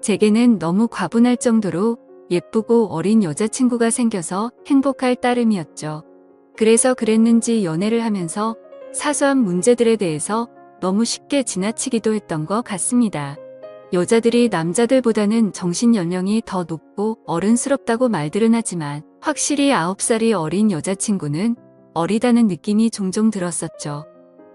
제게는 너무 과분할 정도로 예쁘고 어린 여자친구가 생겨서 행복할 따름이었죠. 그래서 그랬는지 연애를 하면서 사소한 문제들에 대해서 너무 쉽게 지나치기도 했던 것 같습니다. 여자들이 남자들보다는 정신 연령이 더 높고 어른스럽다고 말들은 하지만 확실히 9살이 어린 여자친구는 어리다는 느낌이 종종 들었었죠.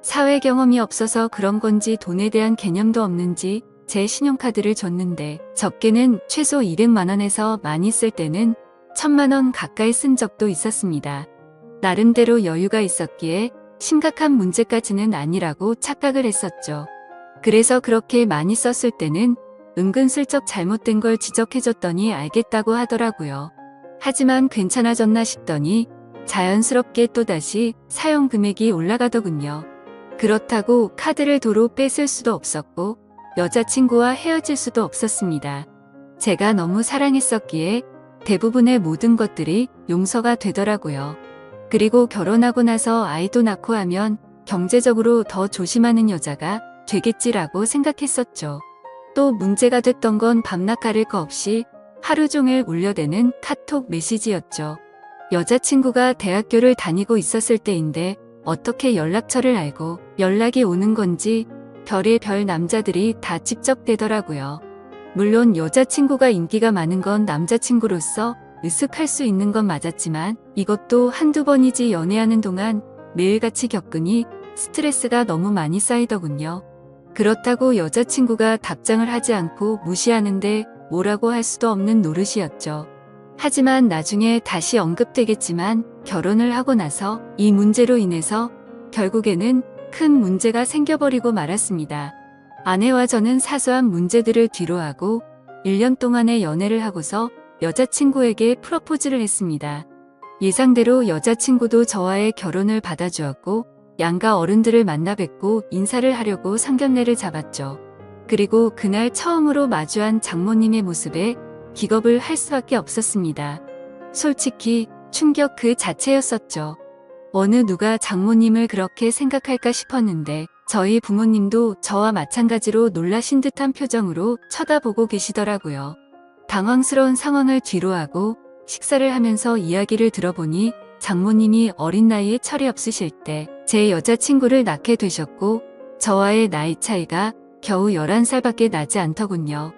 사회 경험이 없어서 그런 건지 돈에 대한 개념도 없는지 제 신용카드를 줬는데 적게는 최소 200만 원에서 많이 쓸 때는 1000만 원 가까이 쓴 적도 있었습니다. 나름대로 여유가 있었기에 심각한 문제까지는 아니라고 착각을 했었죠. 그래서 그렇게 많이 썼을 때는 은근슬쩍 잘못된 걸 지적해줬더니 알겠다고 하더라고요. 하지만 괜찮아졌나 싶더니 자연스럽게 또다시 사용 금액이 올라가더군요. 그렇다고 카드를 도로 뺏을 수도 없었고 여자친구와 헤어질 수도 없었습니다. 제가 너무 사랑했었기에 대부분의 모든 것들이 용서가 되더라고요. 그리고 결혼하고 나서 아이도 낳고 하면 경제적으로 더 조심하는 여자가 되겠지라고 생각했었죠. 또 문제가 됐던 건 밤낮 가릴 거 없이 하루 종일 울려대는 카톡 메시지였죠. 여자친구가 대학교를 다니고 있었을 때인데 어떻게 연락처를 알고 연락이 오는 건지 별의 별 남자들이 다 집적되더라고요. 물론 여자친구가 인기가 많은 건 남자친구로서 으쓱할 수 있는 건 맞았지만 이것도 한두 번이지 연애하는 동안 매일같이 겪으니 스트레스가 너무 많이 쌓이더군요. 그렇다고 여자친구가 답장을 하지 않고 무시하는데 뭐라고 할 수도 없는 노릇이었죠. 하지만 나중에 다시 언급되겠지만 결혼을 하고 나서 이 문제로 인해서 결국에는 큰 문제가 생겨버리고 말았습니다. 아내와 저는 사소한 문제들을 뒤로하고 1년 동안의 연애를 하고서 여자친구에게 프러포즈를 했습니다. 예상대로 여자친구도 저와의 결혼을 받아주었고 양가 어른들을 만나 뵙고 인사를 하려고 상견례를 잡았죠. 그리고 그날 처음으로 마주한 장모님의 모습에 기겁을 할 수밖에 없었습니다. 솔직히 충격 그 자체였었죠. 어느 누가 장모님을 그렇게 생각할까 싶었는데 저희 부모님도 저와 마찬가지로 놀라신 듯한 표정으로 쳐다보고 계시더라고요. 당황스러운 상황을 뒤로하고 식사를 하면서 이야기를 들어보니 장모님이 어린 나이에 철이 없으실 때 제 여자친구를 낳게 되셨고 저와의 나이 차이가 겨우 11살밖에 나지 않더군요.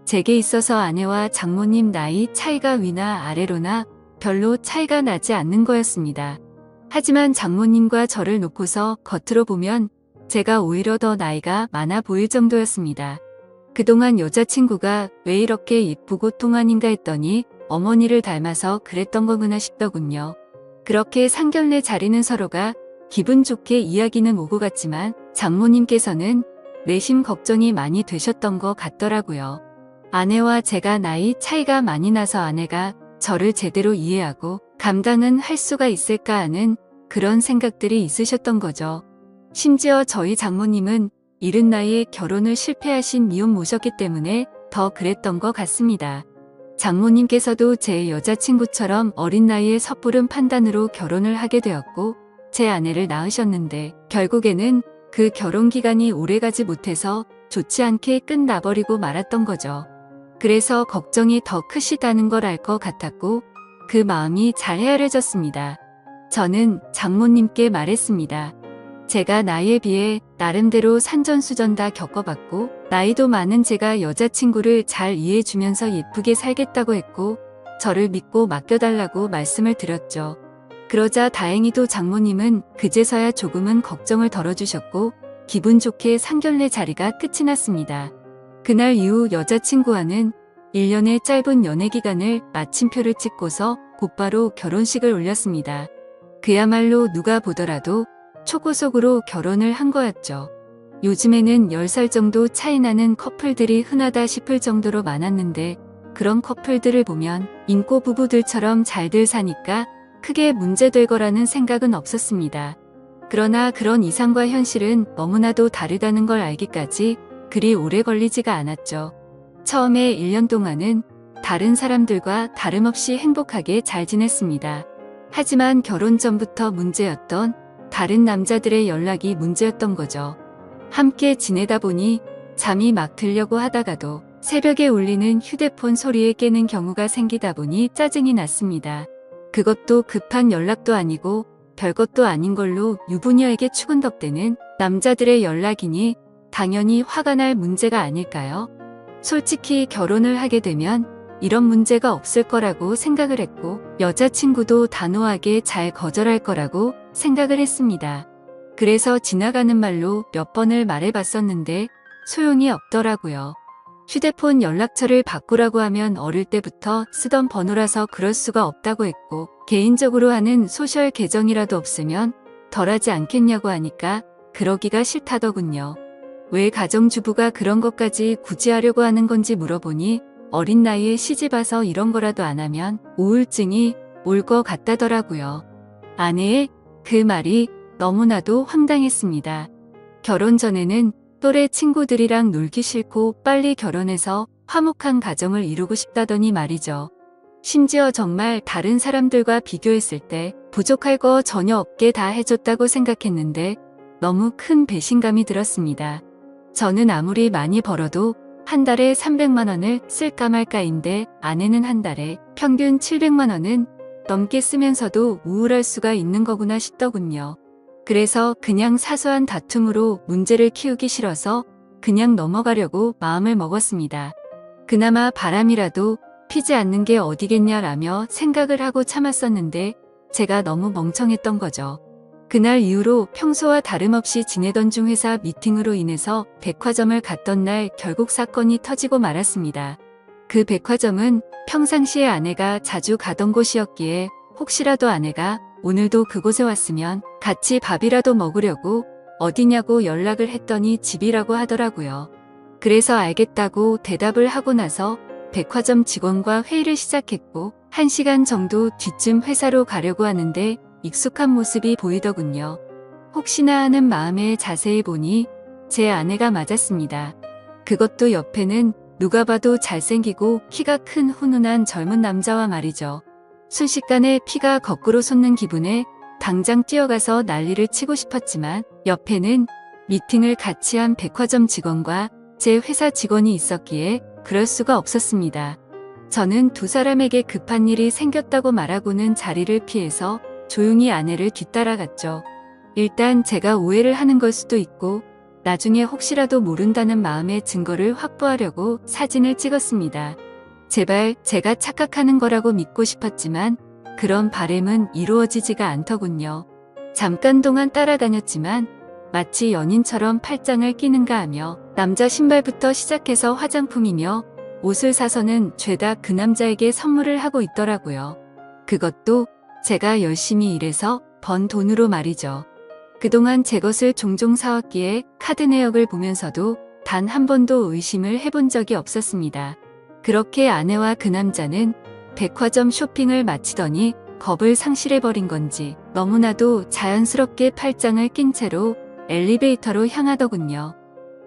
제게 있어서 아내와 장모님 나이 차이가 위나 아래로나 별로 차이가 나지 않는 거였습니다. 하지만 장모님과 저를 놓고서 겉으로 보면 제가 오히려 더 나이가 많아 보일 정도였습니다. 그동안 여자친구가 왜 이렇게 예쁘고 통하는가 했더니 어머니를 닮아서 그랬던 거구나 싶더군요. 그렇게 상견례 자리는 서로가 기분 좋게 이야기는 오고 갔지만 장모님께서는 내심 걱정이 많이 되셨던 것 같더라고요. 아내와 제가 나이 차이가 많이 나서 아내가 저를 제대로 이해하고 감당은 할 수가 있을까 하는 그런 생각들이 있으셨던 거죠. 심지어 저희 장모님은 이른 나이에 결혼을 실패하신 미혼모셨기 때문에 더 그랬던 것 같습니다. 장모님께서도 제 여자친구처럼 어린 나이에 섣부른 판단으로 결혼을 하게 되었고 제 아내를 낳으셨는데 결국에는 그 결혼 기간이 오래가지 못해서 좋지 않게 끝나버리고 말았던 거죠. 그래서 걱정이 더 크시다는 걸 알 것 같았고 그 마음이 잘 헤아려졌습니다. 저는 장모님께 말했습니다. 제가 나이에 비해 나름대로 산전수전 다 겪어봤고 나이도 많은 제가 여자친구를 잘 이해해주면서 예쁘게 살겠다고 했고 저를 믿고 맡겨달라고 말씀을 드렸죠. 그러자 다행히도 장모님은 그제서야 조금은 걱정을 덜어주셨고 기분 좋게 상견례 자리가 끝이 났습니다. 그날 이후 여자친구와는 1년의 짧은 연애 기간을 마침표를 찍고서 곧바로 결혼식을 올렸습니다. 그야말로 누가 보더라도 초고속으로 결혼을 한 거였죠. 요즘에는 10살 정도 차이 나는 커플들이 흔하다 싶을 정도로 많았는데 그런 커플들을 보면 인고 부부들처럼 잘들 사니까 크게 문제될 거라는 생각은 없었습니다. 그러나 그런 이상과 현실은 너무나도 다르다는 걸 알기까지 그리 오래 걸리지가 않았죠. 처음에 1년 동안은 다른 사람들과 다름없이 행복하게 잘 지냈습니다. 하지만 결혼 전부터 문제였던 다른 남자들의 연락이 문제였던 거죠. 함께 지내다 보니 잠이 막 들려고 하다가도 새벽에 울리는 휴대폰 소리에 깨는 경우가 생기다 보니 짜증이 났습니다. 그것도 급한 연락도 아니고 별것도 아닌 걸로 유부녀에게 추근덕대는 남자들의 연락이니 당연히 화가 날 문제가 아닐까요? 솔직히 결혼을 하게 되면 이런 문제가 없을 거라고 생각을 했고 여자친구도 단호하게 잘 거절할 거라고 생각을 했습니다. 그래서 지나가는 말로 몇 번을 말해봤었는데 소용이 없더라고요. 휴대폰 연락처를 바꾸라고 하면 어릴 때부터 쓰던 번호라서 그럴 수가 없다고 했고 개인적으로 하는 소셜 계정이라도 없으면 덜하지 않겠냐고 하니까 그러기가 싫다더군요. 왜 가정주부가 그런 것까지 굳이 하려고 하는 건지 물어보니 어린 나이에 시집와서 이런 거라도 안 하면 우울증이 올 것 같다더라고요. 아내의 그 말이 너무나도 황당했습니다. 결혼 전에는 또래 친구들이랑 놀기 싫고 빨리 결혼해서 화목한 가정을 이루고 싶다더니 말이죠. 심지어 정말 다른 사람들과 비교했을 때 부족할 거 전혀 없게 다 해줬다고 생각했는데 너무 큰 배신감이 들었습니다. 저는 아무리 많이 벌어도 한 달에 300만 원을 쓸까 말까인데 아내는 한 달에 평균 700만 원은 넘게 쓰면서도 우울할 수가 있는 거구나 싶더군요. 그래서 그냥 사소한 다툼으로 문제를 키우기 싫어서 그냥 넘어가려고 마음을 먹었습니다. 그나마 바람이라도 피지 않는 게 어디겠냐라며 생각을 하고 참았었는데 제가 너무 멍청했던 거죠. 그날 이후로 평소와 다름없이 지내던 중 회사 미팅으로 인해서 백화점을 갔던 날 결국 사건이 터지고 말았습니다. 그 백화점은 평상시에 아내가 자주 가던 곳이었기에 혹시라도 아내가 오늘도 그곳에 왔으면 같이 밥이라도 먹으려고 어디냐고 연락을 했더니 집이라고 하더라고요. 그래서 알겠다고 대답을 하고 나서 백화점 직원과 회의를 시작했고 1시간 정도 뒤쯤 회사로 가려고 하는데 익숙한 모습이 보이더군요. 혹시나 하는 마음에 자세히 보니 제 아내가 맞았습니다. 그것도 옆에는 누가 봐도 잘생기고 키가 큰 훈훈한 젊은 남자와 말이죠. 순식간에 피가 거꾸로 솟는 기분에 당장 뛰어가서 난리를 치고 싶었지만 옆에는 미팅을 같이 한 백화점 직원과 제 회사 직원이 있었기에 그럴 수가 없었습니다. 저는 두 사람에게 급한 일이 생겼다고 말하고는 자리를 피해서 조용히 아내를 뒤따라갔죠. 일단 제가 오해를 하는 걸 수도 있고 나중에 혹시라도 모른다는 마음의 증거를 확보하려고 사진을 찍었습니다. 제발 제가 착각하는 거라고 믿고 싶었지만 그런 바램은 이루어지지가 않더군요. 잠깐 동안 따라다녔지만 마치 연인처럼 팔짱을 끼는가 하며 남자 신발부터 시작해서 화장품이며 옷을 사서는 죄다 그 남자에게 선물을 하고 있더라고요. 그것도 제가 열심히 일해서 번 돈으로 말이죠. 그동안 제 것을 종종 사왔기에 카드 내역을 보면서도 단 한 번도 의심을 해본 적이 없었습니다. 그렇게 아내와 그 남자는 백화점 쇼핑을 마치더니 겁을 상실해버린 건지 너무나도 자연스럽게 팔짱을 낀 채로 엘리베이터로 향하더군요.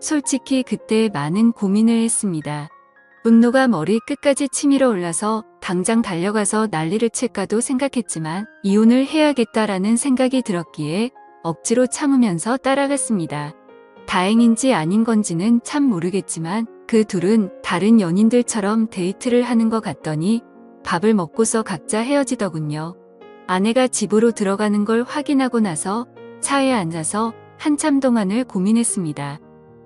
솔직히 그때 많은 고민을 했습니다. 분노가 머리 끝까지 치밀어 올라서 당장 달려가서 난리를 칠까도 생각했지만 이혼을 해야겠다라는 생각이 들었기에 억지로 참으면서 따라갔습니다. 다행인지 아닌 건지는 참 모르겠지만 그 둘은 다른 연인들처럼 데이트를 하는 것 같더니 밥을 먹고서 각자 헤어지더군요. 아내가 집으로 들어가는 걸 확인하고 나서 차에 앉아서 한참 동안을 고민했습니다.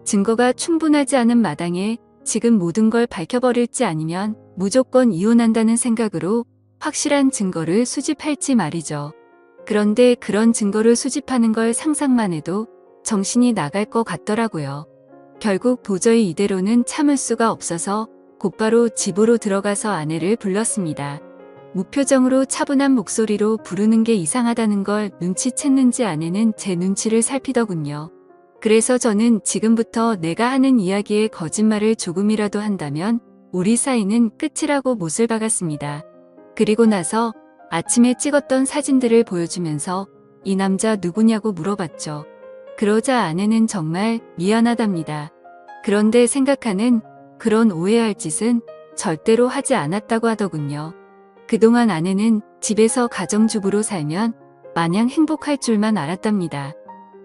증거가 충분하지 않은 마당에 지금 모든 걸 밝혀버릴지 아니면 무조건 이혼한다는 생각으로 확실한 증거를 수집할지 말이죠. 그런데 그런 증거를 수집하는 걸 상상만 해도 정신이 나갈 것 같더라고요. 결국 도저히 이대로는 참을 수가 없어서 곧바로 집으로 들어가서 아내를 불렀습니다. 무표정으로 차분한 목소리로 부르는 게 이상하다는 걸 눈치챘는지 아내는 제 눈치를 살피더군요. 그래서 저는 지금부터 내가 하는 이야기에 거짓말을 조금이라도 한다면 우리 사이는 끝이라고 못을 박았습니다. 그리고 나서 아침에 찍었던 사진들을 보여주면서 이 남자 누구냐고 물어봤죠. 그러자 아내는 정말 미안하답니다. 그런데 생각하는 그런 오해할 짓은 절대로 하지 않았다고 하더군요. 그동안 아내는 집에서 가정주부로 살면 마냥 행복할 줄만 알았답니다.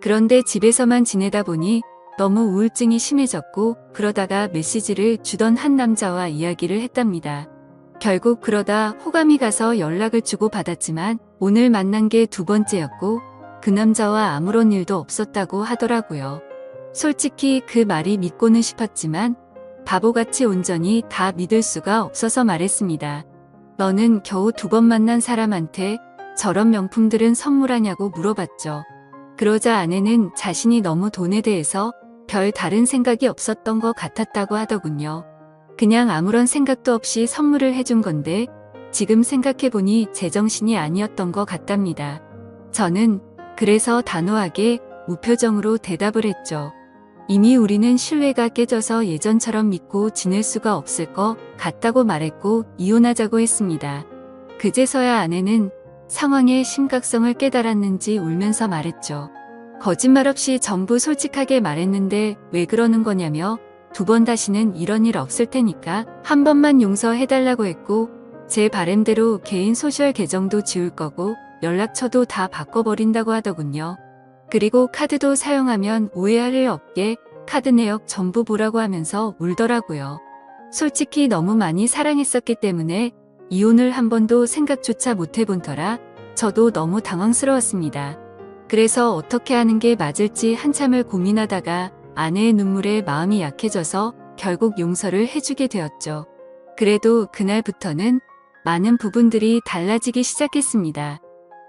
그런데 집에서만 지내다 보니 너무 우울증이 심해졌고 그러다가 메시지를 주던 한 남자와 이야기를 했답니다. 결국 그러다 호감이 가서 연락을 주고 받았지만 오늘 만난 게 두 번째였고 그 남자와 아무런 일도 없었다고 하더라고요. 솔직히 그 말이 믿고는 싶었지만 바보같이 온전히 다 믿을 수가 없어서 말했습니다. 너는 겨우 두 번 만난 사람한테 저런 명품들은 선물하냐고 물어봤죠. 그러자 아내는 자신이 너무 돈에 대해서 별 다른 생각이 없었던 것 같았다고 하더군요. 그냥 아무런 생각도 없이 선물을 해준 건데 지금 생각해보니 제정신이 아니었던 것 같답니다. 저는 그래서 단호하게 무표정으로 대답을 했죠. 이미 우리는 신뢰가 깨져서 예전처럼 믿고 지낼 수가 없을 것 같다고 말했고 이혼하자고 했습니다. 그제서야 아내는 상황의 심각성을 깨달았는지 울면서 말했죠. 거짓말 없이 전부 솔직하게 말했는데 왜 그러는 거냐며 두 번 다시는 이런 일 없을 테니까 한 번만 용서해달라고 했고 제 바램대로 개인 소셜 계정도 지울 거고 연락처도 다 바꿔버린다고 하더군요. 그리고 카드도 사용하면 오해할 일 없게 카드 내역 전부 보라고 하면서 울더라고요. 솔직히 너무 많이 사랑했었기 때문에 이혼을 한 번도 생각조차 못 해본 터라 저도 너무 당황스러웠습니다. 그래서 어떻게 하는 게 맞을지 한참을 고민하다가 아내의 눈물에 마음이 약해져서 결국 용서를 해주게 되었죠. 그래도 그날부터는 많은 부분들이 달라지기 시작했습니다.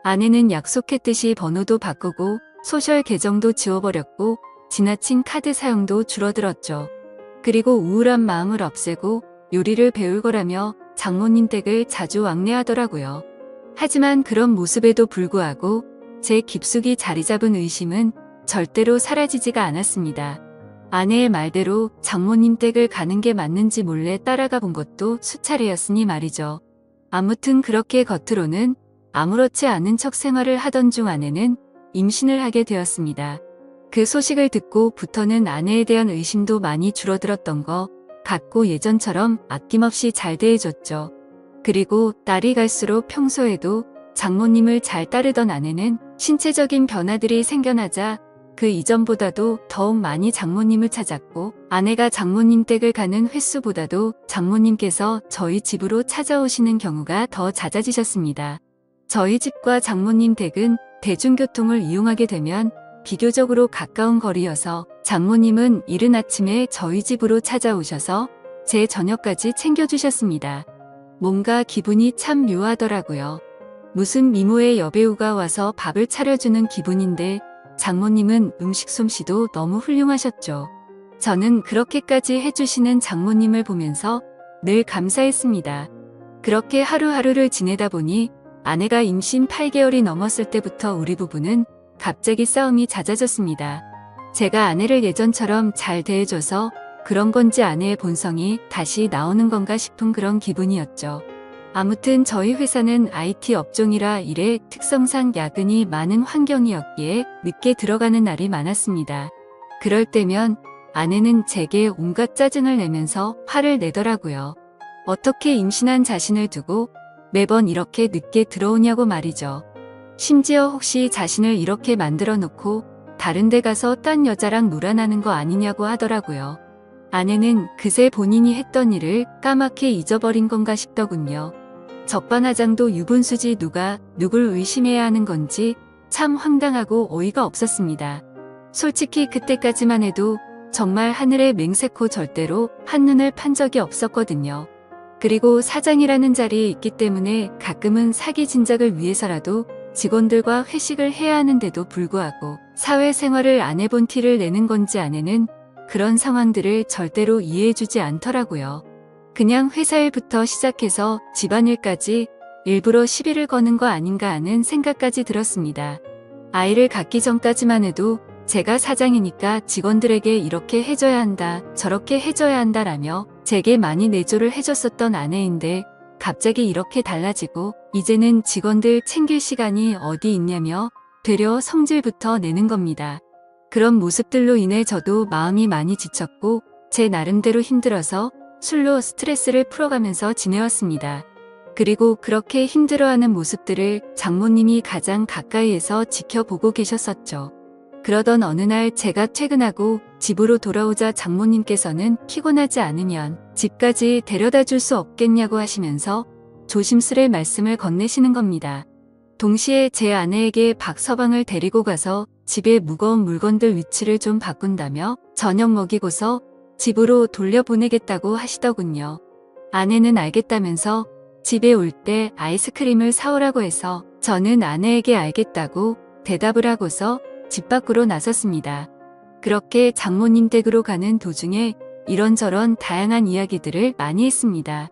아내는 약속했듯이 번호도 바꾸고 소셜 계정도 지워버렸고 지나친 카드 사용도 줄어들었죠. 그리고 우울한 마음을 없애고 요리를 배울 거라며 장모님 댁을 자주 왕래하더라고요. 하지만 그런 모습에도 불구하고 제 깊숙이 자리 잡은 의심은 절대로 사라지지가 않았습니다. 아내의 말대로 장모님 댁을 가는 게 맞는지 몰래 따라가 본 것도 수차례였으니 말이죠. 아무튼 그렇게 겉으로는 아무렇지 않은 척 생활을 하던 중 아내는 임신을 하게 되었습니다. 그 소식을 듣고부터는 아내에 대한 의심도 많이 줄어들었던 것 같고 예전처럼 아낌없이 잘 대해줬죠. 그리고 날이 갈수록 평소에도 장모님을 잘 따르던 아내는 신체적인 변화들이 생겨나자 그 이전보다도 더욱 많이 장모님을 찾았고 아내가 장모님 댁을 가는 횟수보다도 장모님께서 저희 집으로 찾아오시는 경우가 더 잦아지셨습니다. 저희 집과 장모님 댁은 대중교통을 이용하게 되면 비교적으로 가까운 거리여서 장모님은 이른 아침에 저희 집으로 찾아오셔서 제 저녁까지 챙겨주셨습니다. 뭔가 기분이 참 묘하더라고요. 무슨 미모의 여배우가 와서 밥을 차려주는 기분인데 장모님은 음식 솜씨도 너무 훌륭하셨죠. 저는 그렇게까지 해주시는 장모님을 보면서 늘 감사했습니다. 그렇게 하루하루를 지내다 보니 아내가 임신 8개월이 넘었을 때부터 우리 부부는 갑자기 싸움이 잦아졌습니다. 제가 아내를 예전처럼 잘 대해줘서 그런 건지 아내의 본성이 다시 나오는 건가 싶은 그런 기분이었죠. 아무튼 저희 회사는 IT 업종이라 일의 특성상 야근이 많은 환경이었기에 늦게 들어가는 날이 많았습니다. 그럴 때면 아내는 제게 온갖 짜증을 내면서 화를 내더라고요. 어떻게 임신한 자신을 두고 매번 이렇게 늦게 들어오냐고 말이죠. 심지어 혹시 자신을 이렇게 만들어 놓고 다른 데 가서 딴 여자랑 놀아나는 거 아니냐고 하더라고요. 아내는 그새 본인이 했던 일을 까맣게 잊어버린 건가 싶더군요. 적반하장도 유분수지 누가 누굴 의심해야 하는 건지 참 황당하고 어이가 없었습니다. 솔직히 그때까지만 해도 정말 하늘의 맹세코 절대로 한눈을 판 적이 없었거든요. 그리고 사장이라는 자리에 있기 때문에 가끔은 사기 진작을 위해서라도 직원들과 회식을 해야 하는데도 불구하고 사회생활을 안 해본 티를 내는 건지 아내는 그런 상황들을 절대로 이해해주지 않더라고요. 그냥 회사일부터 시작해서 집안일까지 일부러 시비를 거는 거 아닌가 하는 생각까지 들었습니다. 아이를 갖기 전까지만 해도 제가 사장이니까 직원들에게 이렇게 해줘야 한다, 저렇게 해줘야 한다라며 제게 많이 내조를 해줬었던 아내인데 갑자기 이렇게 달라지고 이제는 직원들 챙길 시간이 어디 있냐며 되려 성질부터 내는 겁니다. 그런 모습들로 인해 저도 마음이 많이 지쳤고 제 나름대로 힘들어서 술로 스트레스를 풀어가면서 지내왔습니다. 그리고 그렇게 힘들어하는 모습들을 장모님이 가장 가까이에서 지켜보고 계셨었죠. 그러던 어느 날 제가 퇴근하고 집으로 돌아오자 장모님께서는 피곤하지 않으면 집까지 데려다 줄 수 없겠냐고 하시면서 조심스레 말씀을 건네시는 겁니다. 동시에 제 아내에게 박서방을 데리고 가서 집에 무거운 물건들 위치를 좀 바꾼다며 저녁 먹이고서 집으로 돌려보내겠다고 하시더군요. 아내는 알겠다면서 집에 올 때 아이스크림을 사오라고 해서 저는 아내에게 알겠다고 대답을 하고서 집 밖으로 나섰습니다. 그렇게 장모님 댁으로 가는 도중에 이런저런 다양한 이야기들을 많이 했습니다.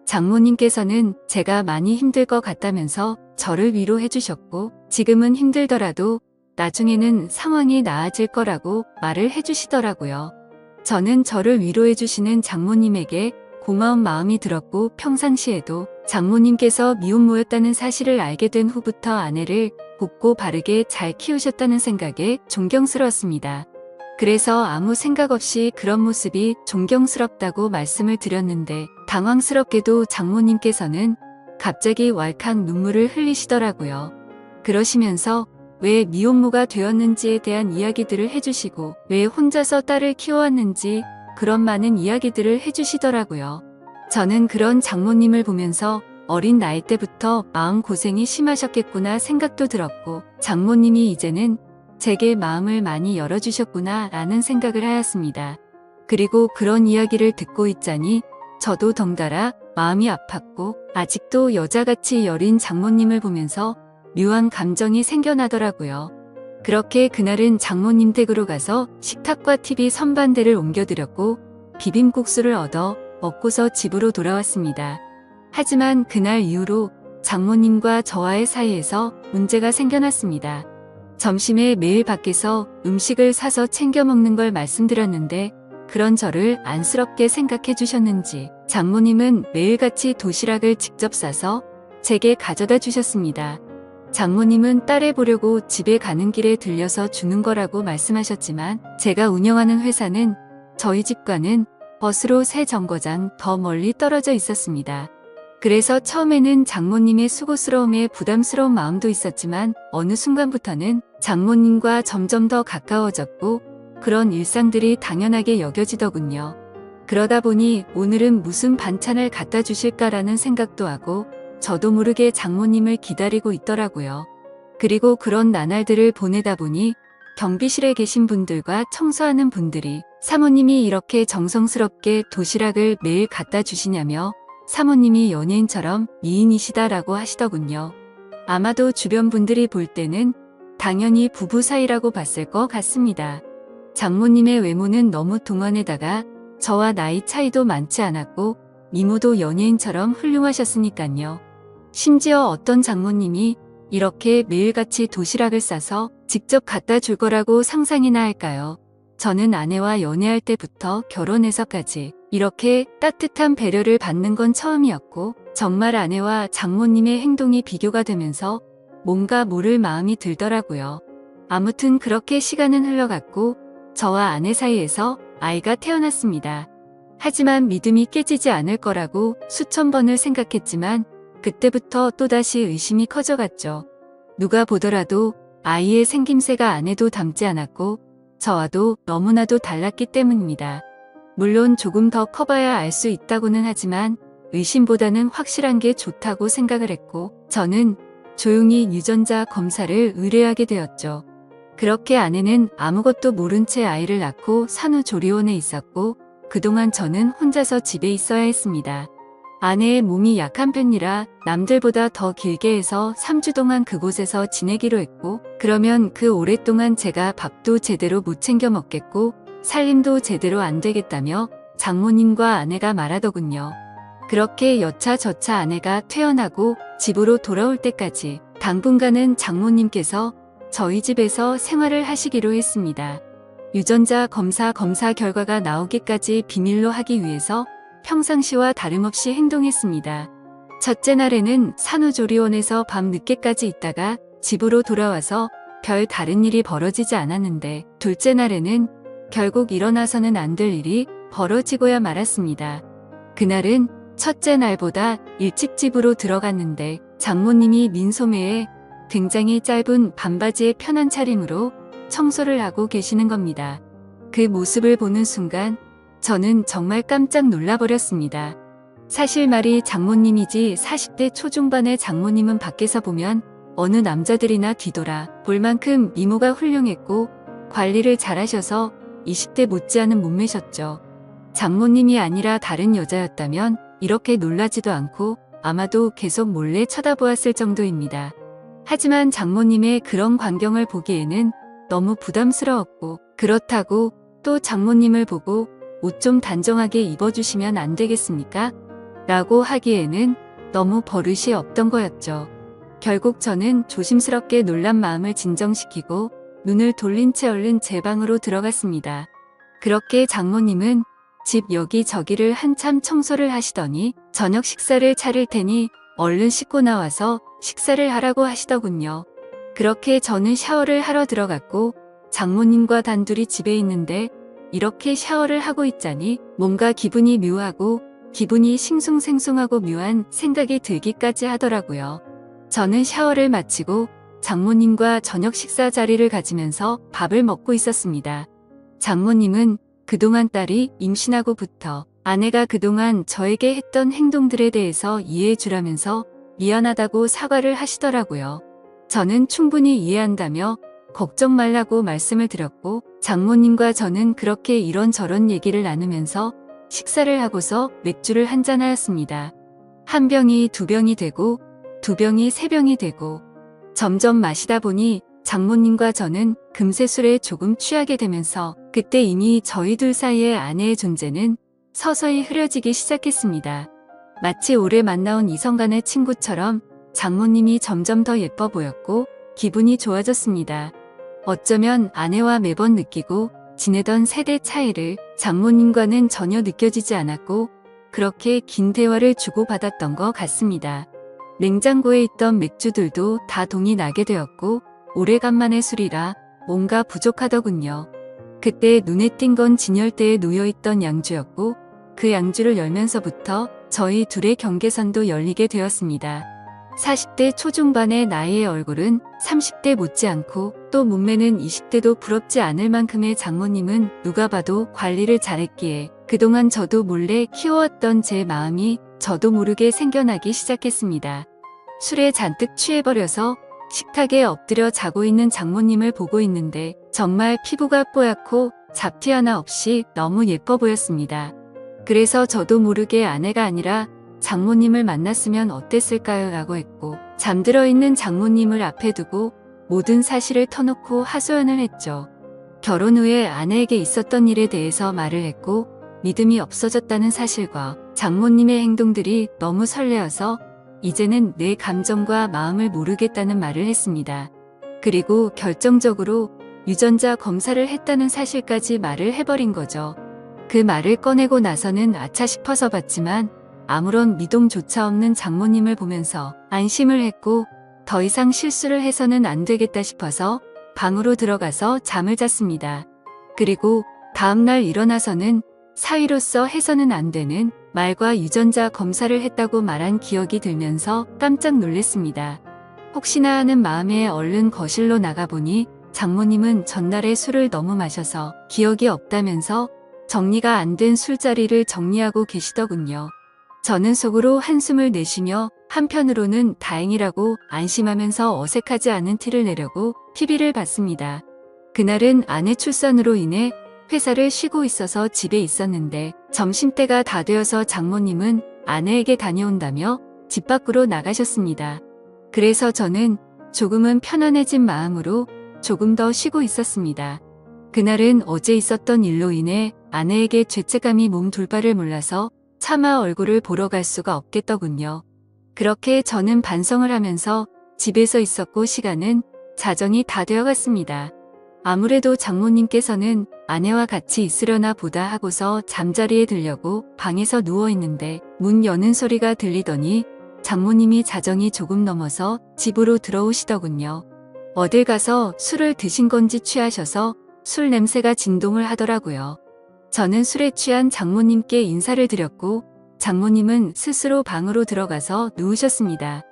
장모님께서는 제가 많이 힘들 것 같다면서 저를 위로해 주셨고 지금은 힘들더라도 나중에는 상황이 나아질 거라고 말을 해 주시더라고요. 저는 저를 위로해 주시는 장모님에게 고마운 마음이 들었고 평상시에도 장모님께서 미혼모였다는 사실을 알게 된 후부터 아내를 곱고 바르게 잘 키우셨다는 생각에 존경스러웠습니다. 그래서 아무 생각 없이 그런 모습이 존경스럽다고 말씀을 드렸는데 당황스럽게도 장모님께서는 갑자기 왈칵 눈물을 흘리시더라고요. 그러시면서 왜 미혼모가 되었는지에 대한 이야기들을 해주시고 왜 혼자서 딸을 키워왔는지 그런 많은 이야기들을 해주시더라고요. 저는 그런 장모님을 보면서 어린 나이 때부터 마음고생이 심하셨겠구나 생각도 들었고 장모님이 이제는 제게 마음을 많이 열어주셨구나 라는 생각을 하였습니다. 그리고 그런 이야기를 듣고 있자니 저도 덩달아 마음이 아팠고 아직도 여자같이 여린 장모님을 보면서 묘한 감정이 생겨나더라고요. 그렇게 그날은 장모님 댁으로 가서 식탁과 TV 선반대를 옮겨드렸고 비빔국수를 얻어 먹고서 집으로 돌아왔습니다. 하지만 그날 이후로 장모님과 저와의 사이에서 문제가 생겨났습니다. 점심에 매일 밖에서 음식을 사서 챙겨 먹는 걸 말씀드렸는데 그런 저를 안쓰럽게 생각해 주셨는지 장모님은 매일같이 도시락을 직접 싸서 제게 가져다 주셨습니다. 장모님은 딸애 보려고 집에 가는 길에 들려서 주는 거라고 말씀하셨지만 제가 운영하는 회사는 저희 집과는 버스로 3정거장 더 멀리 떨어져 있었습니다. 그래서 처음에는 장모님의 수고스러움에 부담스러운 마음도 있었지만 어느 순간부터는 장모님과 점점 더 가까워졌고 그런 일상들이 당연하게 여겨지더군요. 그러다 보니 오늘은 무슨 반찬을 갖다 주실까라는 생각도 하고 저도 모르게 장모님을 기다리고 있더라고요. 그리고 그런 나날들을 보내다 보니 경비실에 계신 분들과 청소하는 분들이 사모님이 이렇게 정성스럽게 도시락을 매일 갖다 주시냐며 사모님이 연예인처럼 미인이시다라고 하시더군요. 아마도 주변 분들이 볼 때는 당연히 부부 사이라고 봤을 것 같습니다. 장모님의 외모는 너무 동안에다가 저와 나이 차이도 많지 않았고 미모도 연예인처럼 훌륭하셨으니깐요. 심지어 어떤 장모님이 이렇게 매일같이 도시락을 싸서 직접 갖다 줄 거라고 상상이나 할까요? 저는 아내와 연애할 때부터 결혼해서까지 이렇게 따뜻한 배려를 받는 건 처음이었고 정말 아내와 장모님의 행동이 비교가 되면서 뭔가 모를 마음이 들더라고요. 아무튼 그렇게 시간은 흘러갔고 저와 아내 사이에서 아이가 태어났습니다. 하지만 믿음이 깨지지 않을 거라고 수천 번을 생각했지만 그때부터 또다시 의심이 커져갔죠. 누가 보더라도 아이의 생김새가 아내도 닮지 않았고 저와도 너무나도 달랐기 때문입니다. 물론 조금 더 커봐야 알 수 있다고는 하지만 의심보다는 확실한 게 좋다고 생각을 했고 저는 조용히 유전자 검사를 의뢰하게 되었죠. 그렇게 아내는 아무것도 모른 채 아이를 낳고 산후조리원에 있었고 그동안 저는 혼자서 집에 있어야 했습니다. 아내의 몸이 약한 편이라 남들보다 더 길게 해서 3주 동안 그곳에서 지내기로 했고 그러면 그 오랫동안 제가 밥도 제대로 못 챙겨 먹겠고 살림도 제대로 안 되겠다며 장모님과 아내가 말하더군요. 그렇게 여차저차 아내가 퇴원하고 집으로 돌아올 때까지 당분간은 장모님께서 저희 집에서 생활을 하시기로 했습니다. 유전자 검사 결과가 나오기까지 비밀로 하기 위해서 평상시와 다름없이 행동했습니다. 첫째 날에는 산후조리원에서 밤 늦게까지 있다가 집으로 돌아와서 별 다른 일이 벌어지지 않았는데 둘째 날에는 결국 일어나서는 안 될 일이 벌어지고야 말았습니다. 그날은 첫째 날보다 일찍 집으로 들어갔는데 장모님이 민소매에 굉장히 짧은 반바지에 편한 차림으로 청소를 하고 계시는 겁니다. 그 모습을 보는 순간 저는 정말 깜짝 놀라버렸습니다. 사실 말이 장모님이지 40대 초중반의 장모님은 밖에서 보면 어느 남자들이나 뒤돌아 볼 만큼 미모가 훌륭했고 관리를 잘하셔서 20대 못지않은 몸매셨죠. 장모님이 아니라 다른 여자였다면 이렇게 놀라지도 않고 아마도 계속 몰래 쳐다보았을 정도입니다. 하지만 장모님의 그런 광경을 보기에는 너무 부담스러웠고, 그렇다고 또 장모님을 보고 옷 좀 단정하게 입어주시면 안 되겠습니까? 라고 하기에는 너무 버릇이 없던 거였죠. 결국 저는 조심스럽게 놀란 마음을 진정시키고 눈을 돌린 채 얼른 제 방으로 들어갔습니다. 그렇게 장모님은 집 여기저기를 한참 청소를 하시더니 저녁 식사를 차릴 테니 얼른 씻고 나와서 식사를 하라고 하시더군요. 그렇게 저는 샤워를 하러 들어갔고 장모님과 단둘이 집에 있는데 이렇게 샤워를 하고 있자니 뭔가 기분이 묘하고 기분이 싱숭생숭하고 묘한 생각이 들기까지 하더라고요. 저는 샤워를 마치고 장모님과 저녁 식사 자리를 가지면서 밥을 먹고 있었습니다. 장모님은 그동안 딸이 임신하고부터 아내가 그동안 저에게 했던 행동들에 대해서 이해해 주라면서 미안하다고 사과를 하시더라고요. 저는 충분히 이해한다며 걱정 말라고 말씀을 드렸고 장모님과 저는 그렇게 이런저런 얘기를 나누면서 식사를 하고서 맥주를 한잔하였습니다. 한 병이 두 병이 되고 두 병이 세 병이 되고 점점 마시다 보니 장모님과 저는 금세 술에 조금 취하게 되면서 그때 이미 저희 둘 사이의 아내의 존재는 서서히 흐려지기 시작했습니다. 마치 오래 만나온 이성 간의 친구처럼 장모님이 점점 더 예뻐 보였고 기분이 좋아졌습니다. 어쩌면 아내와 매번 느끼고 지내던 세대 차이를 장모님과는 전혀 느껴지지 않았고 그렇게 긴 대화를 주고받았던 것 같습니다. 냉장고에 있던 맥주들도 다 동이 나게 되었고 오래간만에 술이라 뭔가 부족하더군요. 그때 눈에 띈 건 진열대에 놓여있던 양주였고 그 양주를 열면서부터 저희 둘의 경계선도 열리게 되었습니다. 40대 초중반의 나이의 얼굴은 30대 못지않고 또 몸매는 20대도 부럽지 않을 만큼의 장모님은 누가 봐도 관리를 잘했기에 그동안 저도 몰래 키워왔던 제 마음이 저도 모르게 생겨나기 시작했습니다. 술에 잔뜩 취해버려서 식탁에 엎드려 자고 있는 장모님을 보고 있는데 정말 피부가 뽀얗고 잡티 하나 없이 너무 예뻐 보였습니다. 그래서 저도 모르게 아내가 아니라 장모님을 만났으면 어땠을까요? 라고 했고 잠들어 있는 장모님을 앞에 두고 모든 사실을 터놓고 하소연을 했죠. 결혼 후에 아내에게 있었던 일에 대해서 말을 했고 믿음이 없어졌다는 사실과 장모님의 행동들이 너무 설레어서 이제는 내 감정과 마음을 모르겠다는 말을 했습니다. 그리고 결정적으로 유전자 검사를 했다는 사실까지 말을 해버린 거죠. 그 말을 꺼내고 나서는 아차 싶어서 봤지만 아무런 미동조차 없는 장모님을 보면서 안심을 했고 더 이상 실수를 해서는 안 되겠다 싶어서 방으로 들어가서 잠을 잤습니다. 그리고 다음날 일어나서는 사위로서 해서는 안 되는 말과 유전자 검사를 했다고 말한 기억이 들면서 깜짝 놀랐습니다. 혹시나 하는 마음에 얼른 거실로 나가보니 장모님은 전날에 술을 너무 마셔서 기억이 없다면서 정리가 안 된 술자리를 정리하고 계시더군요. 저는 속으로 한숨을 내쉬며 한편으로는 다행이라고 안심하면서 어색하지 않은 티를 내려고 TV를 봤습니다. 그날은 아내 출산으로 인해 회사를 쉬고 있어서 집에 있었는데 점심때가 다 되어서 장모님은 아내에게 다녀온다며 집 밖으로 나가셨습니다. 그래서 저는 조금은 편안해진 마음으로 조금 더 쉬고 있었습니다. 그날은 어제 있었던 일로 인해 아내에게 죄책감이 몸 둘바를 몰라서 차마 얼굴을 보러 갈 수가 없겠더군요. 그렇게 저는 반성을 하면서 집에서 있었고 시간은 자정이 다 되어갔습니다. 아무래도 장모님께서는 아내와 같이 있으려나 보다 하고서 잠자리에 들려고 방에서 누워있는데 문 여는 소리가 들리더니 장모님이 자정이 조금 넘어서 집으로 들어오시더군요. 어딜 가서 술을 드신 건지 취하셔서 술 냄새가 진동을 하더라고요. 저는 술에 취한 장모님께 인사를 드렸고 장모님은 스스로 방으로 들어가서 누우셨습니다.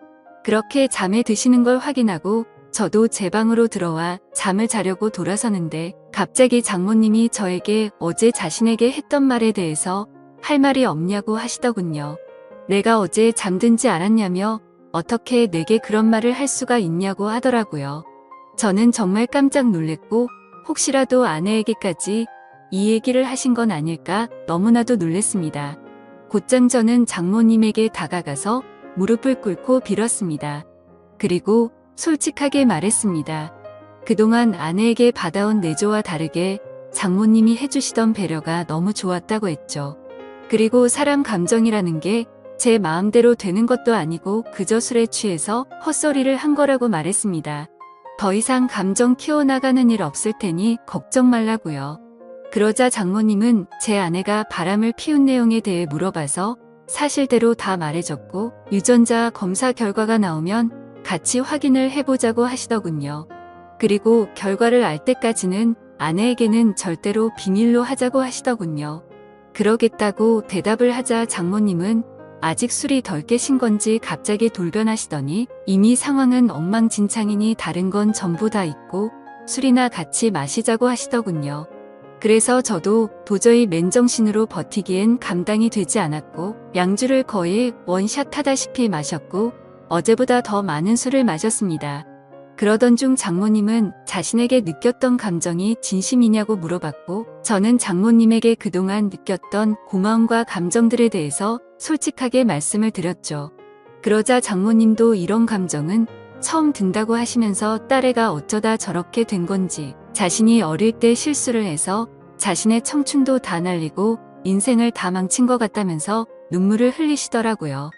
그렇게 잠에 드시는 걸 확인하고 저도 제 방으로 들어와 잠을 자려고 돌아서는데 갑자기 장모님이 저에게 어제 자신에게 했던 말에 대해서 할 말이 없냐고 하시더군요. 내가 어제 잠든지 알았냐며 어떻게 내게 그런 말을 할 수가 있냐고 하더라고요. 저는 정말 깜짝 놀랬고 혹시라도 아내에게까지 이 얘기를 하신 건 아닐까 너무나도 놀랬습니다. 곧장 저는 장모님에게 다가가서 무릎을 꿇고 빌었습니다. 그리고 솔직하게 말했습니다. 그동안 아내에게 받아온 내조와 다르게 장모님이 해주시던 배려가 너무 좋았다고 했죠. 그리고 사람 감정이라는 게 제 마음대로 되는 것도 아니고 그저 술에 취해서 헛소리를 한 거라고 말했습니다. 더 이상 감정 키워나가는 일 없을 테니 걱정 말라고요. 그러자 장모님은 제 아내가 바람을 피운 내용에 대해 물어봐서 사실대로 다 말해줬고 유전자 검사 결과가 나오면 같이 확인을 해보자고 하시더군요. 그리고 결과를 알 때까지는 아내에게는 절대로 비밀로 하자고 하시더군요. 그러겠다고 대답을 하자 장모님은 아직 술이 덜 깨신 건지 갑자기 돌변하시더니 이미 상황은 엉망진창이니 다른 건 전부 다 잊고 술이나 같이 마시자고 하시더군요. 그래서 저도 도저히 맨정신으로 버티기엔 감당이 되지 않았고 양주를 거의 원샷 하다시피 마셨고 어제보다 더 많은 술을 마셨습니다. 그러던 중 장모님은 자신에게 느꼈던 감정이 진심이냐고 물어봤고 저는 장모님에게 그동안 느꼈던 고마움과 감정들에 대해서 솔직하게 말씀을 드렸죠. 그러자 장모님도 이런 감정은 처음 든다고 하시면서 딸애가 어쩌다 저렇게 된 건지 자신이 어릴 때 실수를 해서 자신의 청춘도 다 날리고 인생을 다 망친 것 같다면서 눈물을 흘리시더라고요.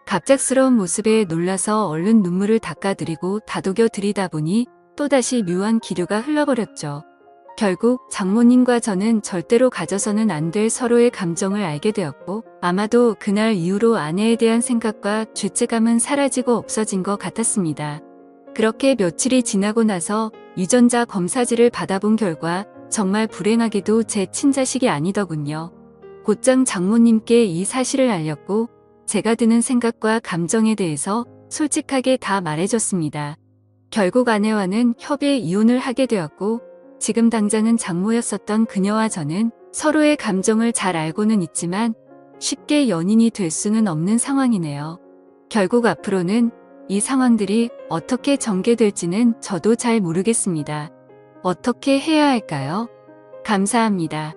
갑작스러운 모습에 놀라서 얼른 눈물을 닦아드리고 다독여 드리다 보니 또다시 묘한 기류가 흘러버렸죠. 결국 장모님과 저는 절대로 가져서는 안 될 서로의 감정을 알게 되었고 아마도 그날 이후로 아내에 대한 생각과 죄책감은 사라지고 없어진 것 같았습니다. 그렇게 며칠이 지나고 나서 유전자 검사지를 받아본 결과 정말 불행하게도 제 친자식이 아니더군요. 곧장 장모님께 이 사실을 알렸고 제가 드는 생각과 감정에 대해서 솔직하게 다 말해줬습니다. 결국 아내와는 협의 이혼을 하게 되었고 지금 당장은 장모였었던 그녀와 저는 서로의 감정을 잘 알고는 있지만 쉽게 연인이 될 수는 없는 상황이네요. 결국 앞으로는 이 상황들이 어떻게 전개될지는 저도 잘 모르겠습니다. 어떻게 해야 할까요? 감사합니다.